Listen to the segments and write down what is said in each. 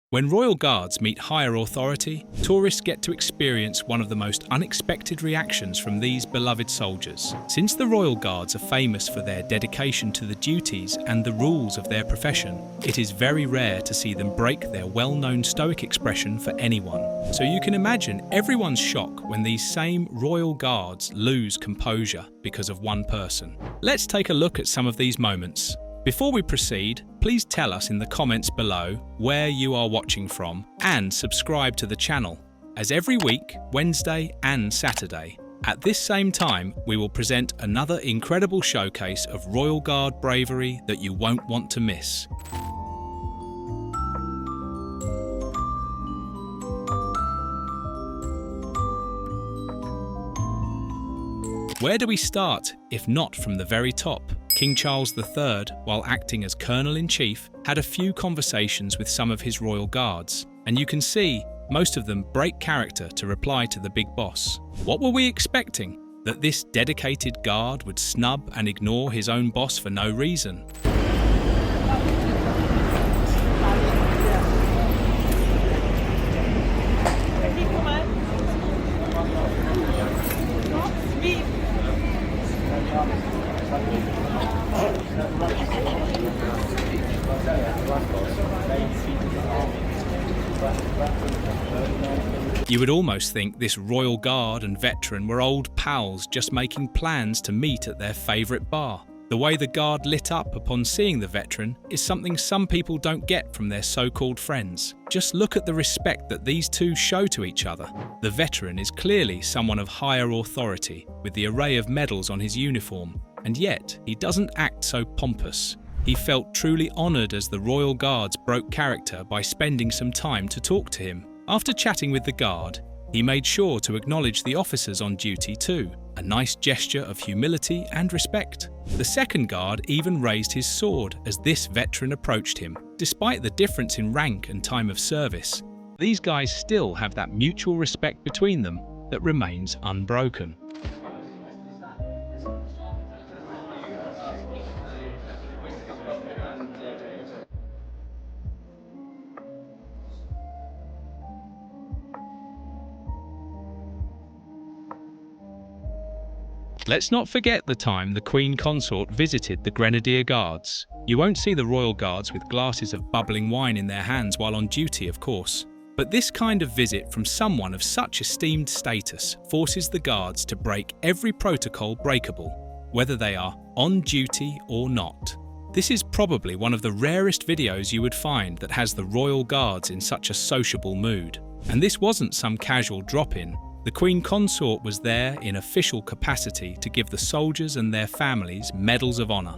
When royal guards meet higher authority, tourists get to experience one of the most unexpected reactions from these beloved soldiers. Since the royal guards are famous for their dedication to the duties and the rules of their profession, it is very rare to see them break their well-known stoic expression for anyone. So you can imagine everyone's shock when these same royal guards lose composure because of one person. Let's take a look at some of these moments. Before we proceed, please tell us in the comments below where you are watching from and subscribe to the channel, as every week, Wednesday and Saturday, at this same time, we will present another incredible showcase of Royal Guard bravery that you won't want to miss. Where do we start, if not from the very top? King Charles III, while acting as Colonel-in-Chief, had a few conversations with some of his royal guards, and you can see most of them break character to reply to the big boss. What were we expecting? That this dedicated guard would snub and ignore his own boss for no reason? You would almost think this royal guard and veteran were old pals just making plans to meet at their favourite bar. The way the guard lit up upon seeing the veteran is something some people don't get from their so-called friends. Just look at the respect that these two show to each other. The veteran is clearly someone of higher authority, with the array of medals on his uniform, and yet he doesn't act so pompous. He felt truly honoured as the royal guards broke character by spending some time to talk to him. After chatting with the guard, he made sure to acknowledge the officers on duty too, a nice gesture of humility and respect. The second guard even raised his sword as this veteran approached him. Despite the difference in rank and time of service, these guys still have that mutual respect between them that remains unbroken. Let's not forget the time the Queen Consort visited the Grenadier Guards. You won't see the Royal Guards with glasses of bubbling wine in their hands while on duty, of course. But this kind of visit from someone of such esteemed status forces the Guards to break every protocol breakable, whether they are on duty or not. This is probably one of the rarest videos you would find that has the Royal Guards in such a sociable mood. And this wasn't some casual drop-in. The Queen Consort was there in official capacity to give the soldiers and their families medals of honour.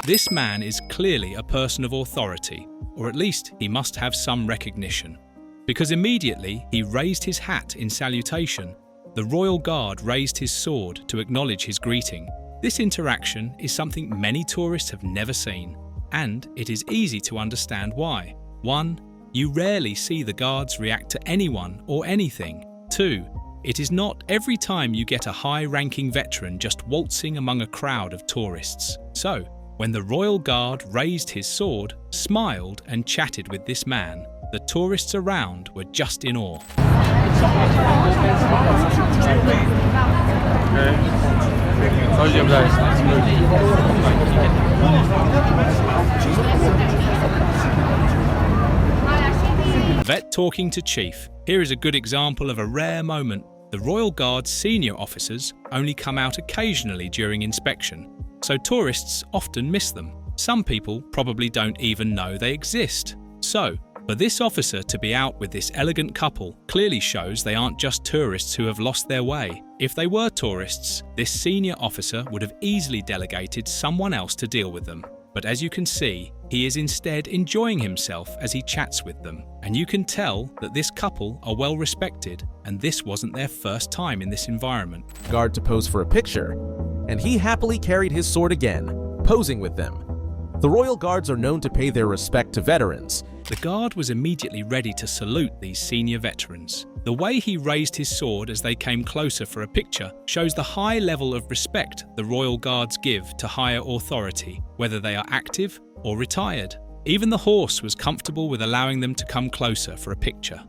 This man is clearly a person of authority, or at least he must have some recognition, because immediately he raised his hat in salutation. The Royal Guard raised his sword to acknowledge his greeting. This interaction is something many tourists have never seen, and it is easy to understand why. 1. You rarely see the guards react to anyone or anything. 2. It is not every time you get a high-ranking veteran just waltzing among a crowd of tourists. So, when the Royal Guard raised his sword, smiled and chatted with this man, the tourists around were just in awe. Vet talking to Chief. Here is a good example of a rare moment. The Royal Guard's senior officers only come out occasionally during inspection, so tourists often miss them. Some people probably don't even know they exist. So, for this officer to be out with this elegant couple clearly shows they aren't just tourists who have lost their way. If they were tourists, this senior officer would have easily delegated someone else to deal with them. But as you can see, he is instead enjoying himself as he chats with them. And you can tell that this couple are well respected, and this wasn't their first time in this environment. Guard to pose for a picture, and he happily carried his sword again, posing with them. The Royal Guards are known to pay their respect to veterans, The guard was immediately ready to salute these senior veterans. The way he raised his sword as they came closer for a picture shows the high level of respect the royal guards give to higher authority, whether they are active or retired. Even the horse was comfortable with allowing them to come closer for a picture.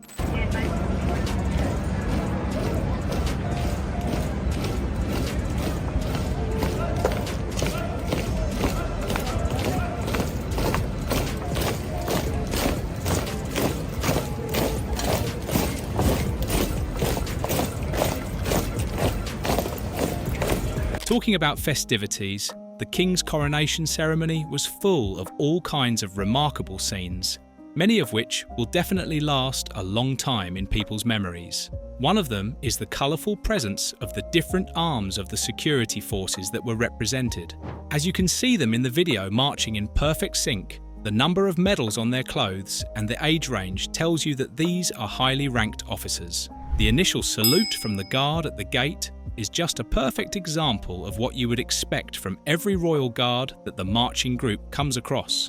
Talking about festivities, the king's coronation ceremony was full of all kinds of remarkable scenes, many of which will definitely last a long time in people's memories. One of them is the colourful presence of the different arms of the security forces that were represented. As you can see them in the video marching in perfect sync, the number of medals on their clothes and the age range tells you that these are highly ranked officers. The initial salute from the guard at the gate is just a perfect example of what you would expect from every royal guard that the marching group comes across.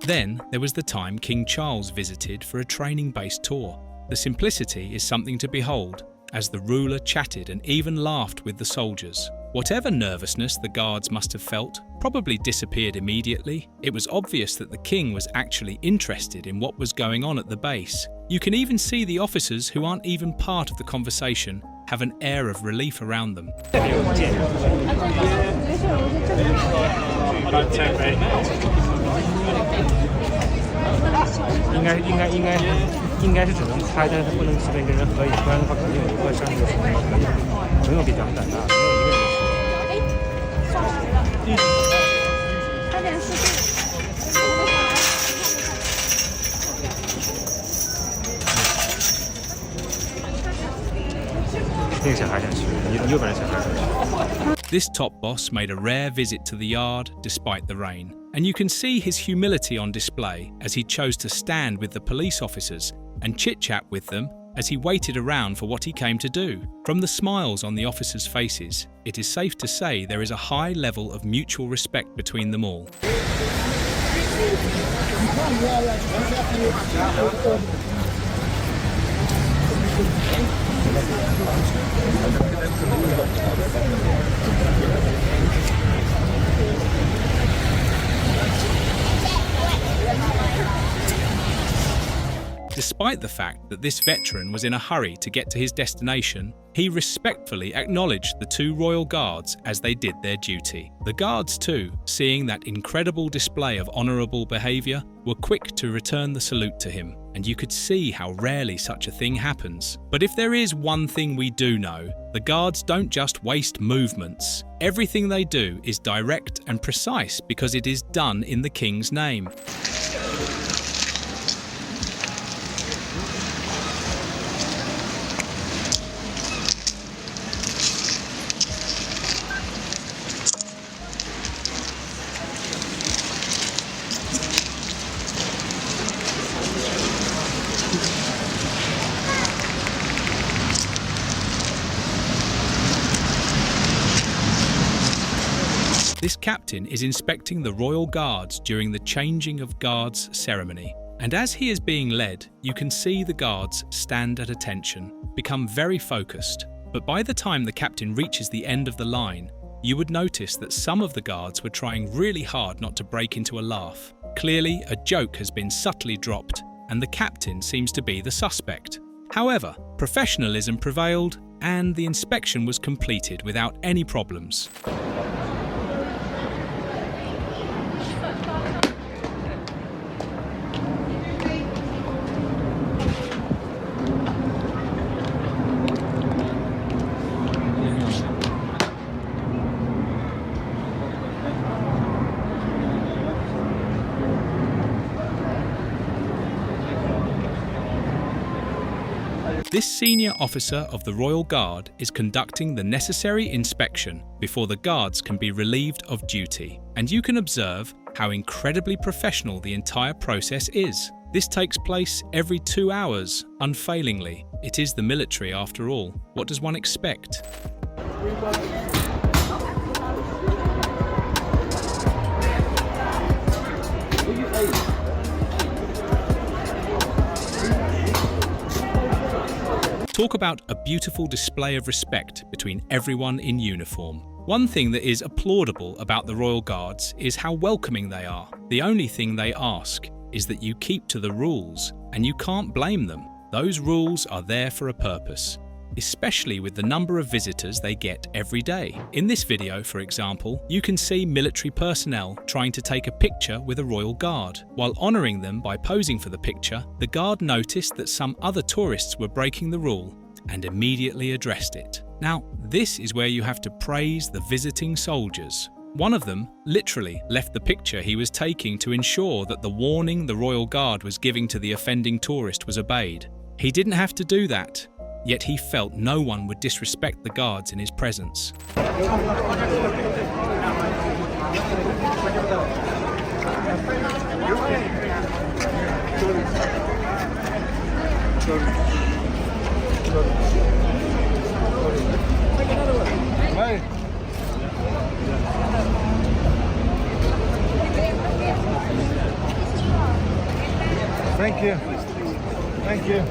Then there was the time King Charles visited for a training-based tour. The simplicity is something to behold, as the ruler chatted and even laughed with the soldiers. Whatever nervousness the guards must have felt probably disappeared immediately. It was obvious that the king was actually interested in what was going on at the base. You can even see the officers who aren't even part of the conversation have an air of relief around them. This top boss made a rare visit to the yard despite the rain, and you can see his humility on display as he chose to stand with the police officers and chit-chat with them as he waited around for what he came to do. From the smiles on the officers' faces, it is safe to say there is a high level of mutual respect between them all. Despite the fact that this veteran was in a hurry to get to his destination, he respectfully acknowledged the two royal guards as they did their duty. The guards too, seeing that incredible display of honourable behaviour, were quick to return the salute to him, and you could see how rarely such a thing happens. But if there is one thing we do know, the guards don't just waste movements. Everything they do is direct and precise because it is done in the king's name. This captain is inspecting the royal guards during the changing of guards ceremony. And as he is being led, you can see the guards stand at attention, become very focused. But by the time the captain reaches the end of the line, you would notice that some of the guards were trying really hard not to break into a laugh. Clearly, a joke has been subtly dropped, and the captain seems to be the suspect. However, professionalism prevailed, and the inspection was completed without any problems. This senior officer of the Royal Guard is conducting the necessary inspection before the guards can be relieved of duty, and you can observe how incredibly professional the entire process is. This takes place every 2 hours, unfailingly. It is the military after all. What does one expect? Talk about a beautiful display of respect between everyone in uniform. One thing that is applaudable about the Royal Guards is how welcoming they are. The only thing they ask is that you keep to the rules, and you can't blame them. Those rules are there for a purpose, especially with the number of visitors they get every day. In this video, for example, you can see military personnel trying to take a picture with a Royal Guard. While honouring them by posing for the picture, the Guard noticed that some other tourists were breaking the rule and immediately addressed it. Now, this is where you have to praise the visiting soldiers. One of them literally left the picture he was taking to ensure that the warning the Royal Guard was giving to the offending tourist was obeyed. He didn't have to do that, yet he felt no one would disrespect the guards in his presence. Thank you. Thank you.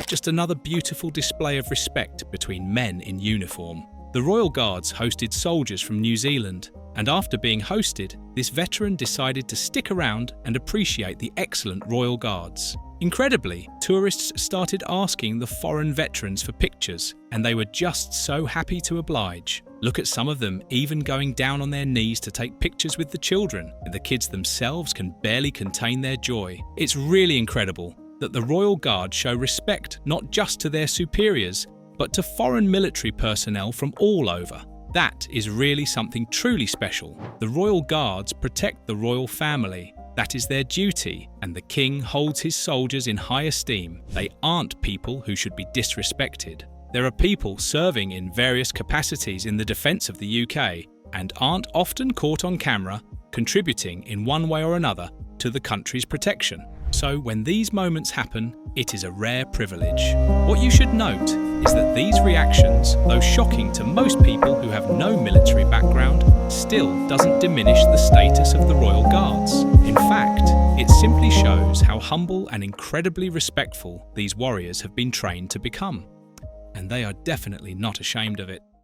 Just another beautiful display of respect between men in uniform. The Royal Guards hosted soldiers from New Zealand, and after being hosted, this veteran decided to stick around and appreciate the excellent Royal Guards. Incredibly, tourists started asking the foreign veterans for pictures, and they were just so happy to oblige. Look at some of them even going down on their knees to take pictures with the children, and the kids themselves can barely contain their joy. It's really incredible that the Royal Guard show respect not just to their superiors, but to foreign military personnel from all over. That is really something truly special. The Royal Guards protect the royal family. That is their duty, and the King holds his soldiers in high esteem. They aren't people who should be disrespected. There are people serving in various capacities in the defence of the UK and aren't often caught on camera, contributing in one way or another to the country's protection. So when these moments happen, it is a rare privilege. What you should note is that these reactions, though shocking to most people who have no military background, still doesn't diminish the status of the Royal Guards. In fact, it simply shows how humble and incredibly respectful these warriors have been trained to become. And they are definitely not ashamed of it.